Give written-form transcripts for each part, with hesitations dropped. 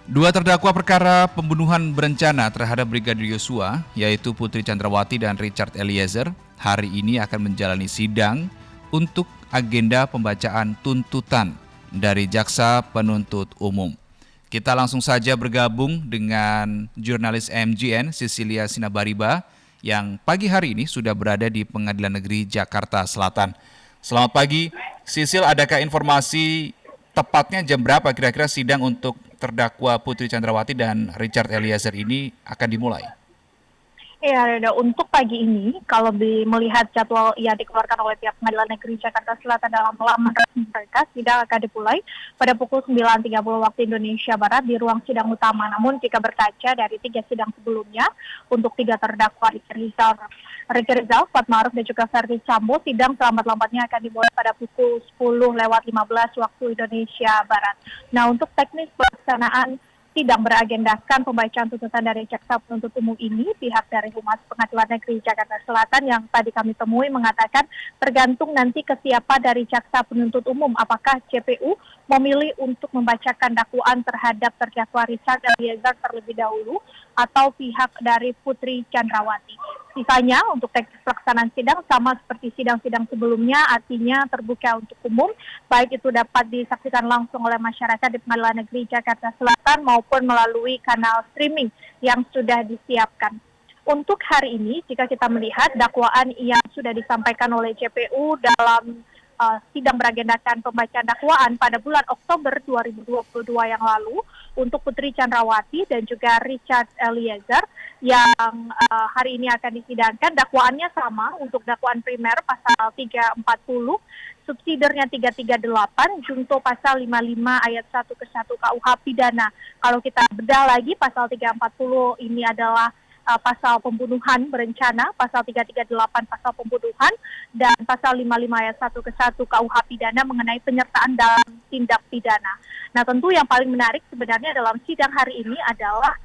Dua terdakwa perkara pembunuhan berencana terhadap Brigadir Yosua, yaitu Putri Chandrawati dan Richard Eliezer, hari ini akan menjalani sidang untuk agenda pembacaan tuntutan dari Jaksa Penuntut Umum. Kita langsung saja bergabung dengan jurnalis MGN Cecilia Sinabariba yang pagi hari ini sudah berada di Pengadilan Negeri Jakarta Selatan. Selamat pagi, Sisil, adakah informasi tepatnya jam berapa kira-kira sidang untuk terdakwa Putri Chandrawati dan Richard Eliezer ini akan dimulai? Ya, Reda, untuk pagi ini, kalau melihat jadwal yang dikeluarkan oleh pihak Pengadilan Negeri Jakarta Selatan dalam laman resmi mereka, sidang akan dimulai pada pukul 9.30 waktu Indonesia Barat di ruang sidang utama. Namun jika berkaca dari 3 sidang sebelumnya, untuk 3 terdakwa Ricky Rizal, Kuat Ma'ruf, dan juga Verdi Sambo, sidang selambat-lambatnya akan dimulai pada pukul 10:15 waktu Indonesia Barat. Nah, untuk teknis pelaksanaan sidang beragendakan pembacaan tuntutan dari Jaksa Penuntut Umum ini, pihak dari Humas Pengadilan Negeri Jakarta Selatan yang tadi kami temui mengatakan tergantung nanti kesiapan dari Jaksa Penuntut Umum, apakah JPU memilih untuk membacakan dakwaan terhadap terdakwa Richard Eliezer terlebih dahulu atau pihak dari Putri Chandrawati. Sisanya untuk teknis pelaksanaan sidang sama seperti sidang-sidang sebelumnya, artinya terbuka untuk umum, baik itu dapat disaksikan langsung oleh masyarakat di Pengadilan Negeri Jakarta Selatan maupun melalui kanal streaming yang sudah disiapkan. Untuk hari ini, jika kita melihat dakwaan yang sudah disampaikan oleh JPU dalam sidang beragendakan pembacaan dakwaan pada bulan Oktober 2022 yang lalu untuk Putri Chandrawati dan juga Richard Eliezer yang hari ini akan disidangkan, dakwaannya sama untuk dakwaan primer pasal 340, subsidiarnya 338, junto pasal 55 ayat 1 ke 1 KUH pidana. Kalau kita bedah lagi, pasal 340 ini adalah pasal pembunuhan berencana, pasal 338 pasal pembunuhan, dan pasal 55 ayat 1 ke 1 KUH pidana mengenai penyertaan dalam tindak pidana. Nah, tentu yang paling menarik sebenarnya dalam sidang hari ini adalah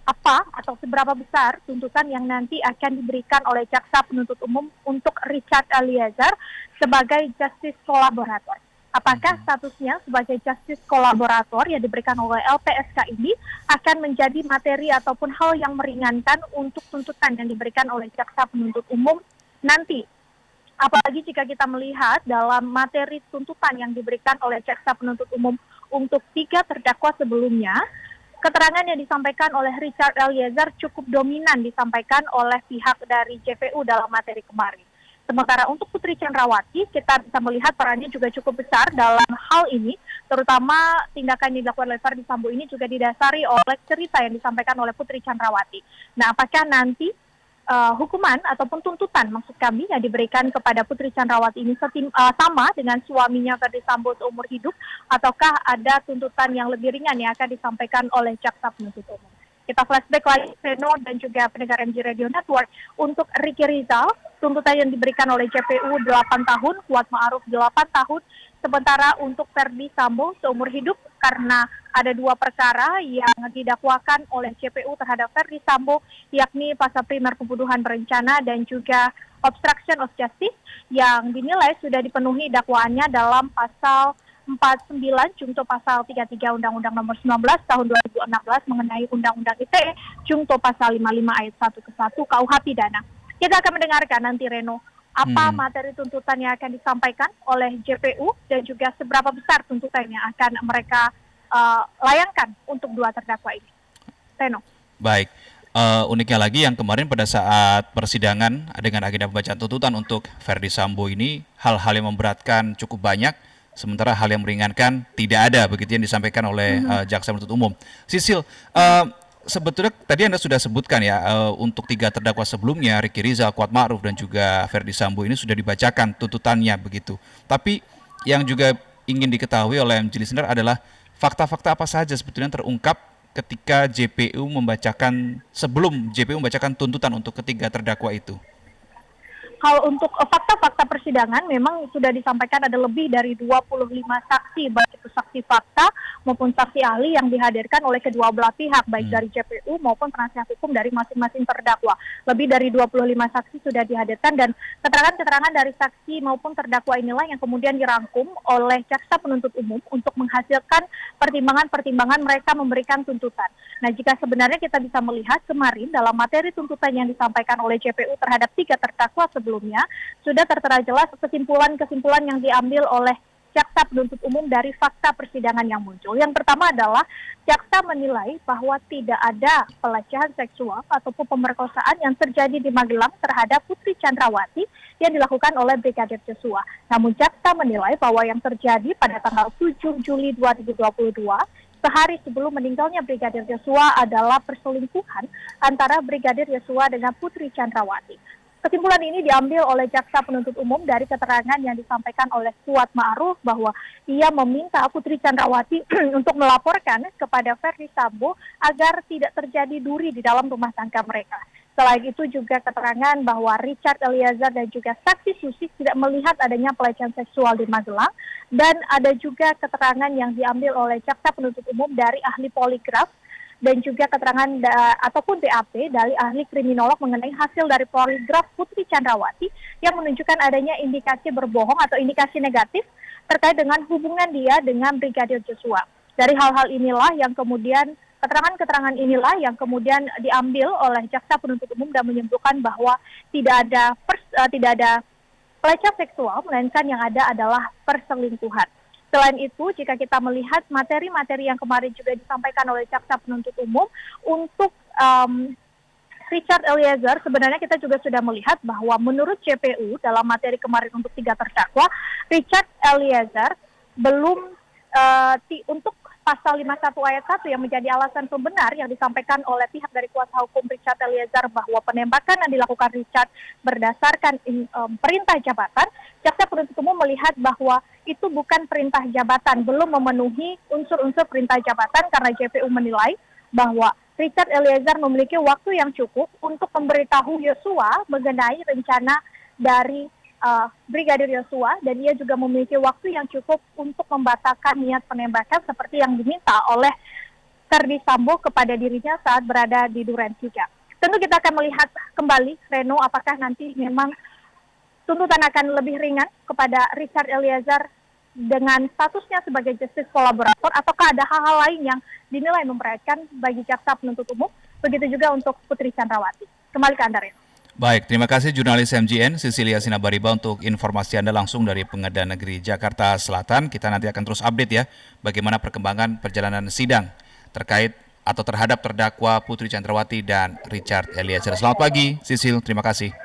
apa atau seberapa besar tuntutan yang nanti akan diberikan oleh Jaksa Penuntut Umum untuk Richard Eliezer sebagai justice kolaborator. Apakah statusnya sebagai justice kolaborator yang diberikan oleh LPSK ini akan menjadi materi ataupun hal yang meringankan untuk tuntutan yang diberikan oleh Jaksa Penuntut Umum nanti? Apalagi jika kita melihat dalam materi tuntutan yang diberikan oleh Jaksa Penuntut Umum untuk 3 terdakwa sebelumnya, keterangan yang disampaikan oleh Richard Eliezer cukup dominan disampaikan oleh pihak dari JPU dalam materi kemarin. Sementara untuk Putri Chandrawati, kita bisa melihat perannya juga cukup besar dalam hal ini, terutama tindakan yang dilakukan oleh Verdi Sambo ini juga didasari oleh cerita yang disampaikan oleh Putri Chandrawati. Nah, apakah nanti hukuman ataupun tuntutan maksud kami yang diberikan kepada Putri Chandrawati ini sama dengan suaminya Verdi Sambo seumur hidup, ataukah ada tuntutan yang lebih ringan yang akan disampaikan oleh Jaksa Penuntut Umum? Kita flashback lagi, Reno dan juga pendengar MG Radio Network. Untuk Ricky Rizal, tuntutan yang diberikan oleh JPU 8 tahun, Kuat Ma'ruf 8 tahun, sementara untuk Verdi Sambo seumur hidup karena ada 2 perkara yang didakwakan oleh JPU terhadap Verdi Sambo, yakni pasal primer pembunuhan berencana dan juga obstruction of justice yang dinilai sudah dipenuhi dakwaannya dalam pasal 49 junto pasal 33 Undang-Undang Nomor 19 tahun 2016 mengenai Undang-Undang ITE junto pasal 55 ayat 1 ke 1 KUH pidana. Kita akan mendengarkan nanti, Reno, apa materi tuntutan yang akan disampaikan oleh JPU dan juga seberapa besar tuntutan yang akan mereka layangkan untuk 2 terdakwa ini. Reno. Baik, uniknya lagi yang kemarin pada saat persidangan dengan agenda pembacaan tuntutan untuk Verdi Sambo ini, hal-hal yang memberatkan cukup banyak, sementara hal yang meringankan tidak ada, begitu yang disampaikan oleh Jaksa Penuntut Umum. Sisil, sebetulnya tadi Anda sudah sebutkan ya, untuk 3 terdakwa sebelumnya, Ricky Rizal, Kuat Ma'ruf, dan juga Verdi Sambo ini sudah dibacakan tuntutannya begitu. Tapi yang juga ingin diketahui oleh MG Listener adalah fakta-fakta apa saja sebetulnya yang terungkap ketika sebelum JPU membacakan tuntutan untuk ketiga terdakwa itu. Kalau untuk fakta-fakta persidangan memang sudah disampaikan ada lebih dari 25 saksi, baik itu saksi fakta maupun saksi ahli yang dihadirkan oleh kedua belah pihak, baik dari JPU maupun penasihat hukum dari masing-masing terdakwa. Lebih dari 25 saksi sudah dihadirkan dan keterangan-keterangan dari saksi maupun terdakwa inilah yang kemudian dirangkum oleh jaksa penuntut umum untuk menghasilkan pertimbangan-pertimbangan mereka memberikan tuntutan. Nah, jika sebenarnya kita bisa melihat kemarin dalam materi tuntutan yang disampaikan oleh JPU terhadap 3 terdakwa sebelumnya, sudah tertera jelas kesimpulan-kesimpulan yang diambil oleh jaksa penuntut umum dari fakta persidangan yang muncul. Yang pertama adalah jaksa menilai bahwa tidak ada pelecehan seksual ataupun pemerkosaan yang terjadi di Magelang terhadap Putri Chandrawati yang dilakukan oleh Brigadir Joshua. Namun jaksa menilai bahwa yang terjadi pada tanggal 7 Juli 2022 sehari sebelum meninggalnya Brigadir Joshua adalah perselingkuhan antara Brigadir Joshua dengan Putri Chandrawati. Kesimpulan ini diambil oleh jaksa penuntut umum dari keterangan yang disampaikan oleh Kuat Ma'ruf bahwa ia meminta Putri Chandrawati untuk melaporkan kepada Verdi Sambo agar tidak terjadi duri di dalam rumah tangga mereka. Selain itu juga keterangan bahwa Richard Eliezer dan juga saksi Susi tidak melihat adanya pelecehan seksual di Magelang, dan ada juga keterangan yang diambil oleh jaksa penuntut umum dari ahli poligraf dan juga keterangan ataupun BAP dari ahli kriminolog mengenai hasil dari poligraf Putri Chandrawati yang menunjukkan adanya indikasi berbohong atau indikasi negatif terkait dengan hubungan dia dengan Brigadir Joshua. Dari hal-hal inilah yang kemudian keterangan-keterangan inilah yang kemudian diambil oleh jaksa penuntut umum dan menyimpulkan bahwa tidak ada pelecehan seksual, melainkan yang ada adalah perselingkuhan. Selain itu, jika kita melihat materi-materi yang kemarin juga disampaikan oleh jaksa penuntut umum untuk Richard Eliezer, sebenarnya kita juga sudah melihat bahwa menurut JPU dalam materi kemarin untuk 3 terdakwa, Richard Eliezer belum untuk pasal 51 ayat 1 yang menjadi alasan pembenar yang disampaikan oleh pihak dari kuasa hukum Richard Eliezer bahwa penembakan yang dilakukan Richard berdasarkan perintah jabatan, jaksa penuntut umum melihat bahwa itu bukan perintah jabatan, belum memenuhi unsur-unsur perintah jabatan karena JPU menilai bahwa Richard Eliezer memiliki waktu yang cukup untuk memberitahu Joshua mengenai rencana dari Brigadir Joshua, dan ia juga memiliki waktu yang cukup untuk membatalkan niat penembakan seperti yang diminta oleh Verdi Sambo kepada dirinya saat berada di Duren 3. Tentu kita akan melihat kembali, Reno, apakah nanti memang tuntutan akan lebih ringan kepada Richard Eliezer dengan statusnya sebagai justice kolaborator, ataukah ada hal-hal lain yang dinilai memberatkan bagi jaksa penuntut umum, begitu juga untuk Putri Chandrawati. Kembali ke Anda, Reno. Baik, terima kasih jurnalis MGN Cecilia Sinabariba untuk informasi Anda langsung dari Pengadilan Negeri Jakarta Selatan. Kita nanti akan terus update ya bagaimana perkembangan perjalanan sidang terkait atau terhadap terdakwa Putri Chandrawati dan Richard Eliezer. Selamat pagi, Sisil. Terima kasih.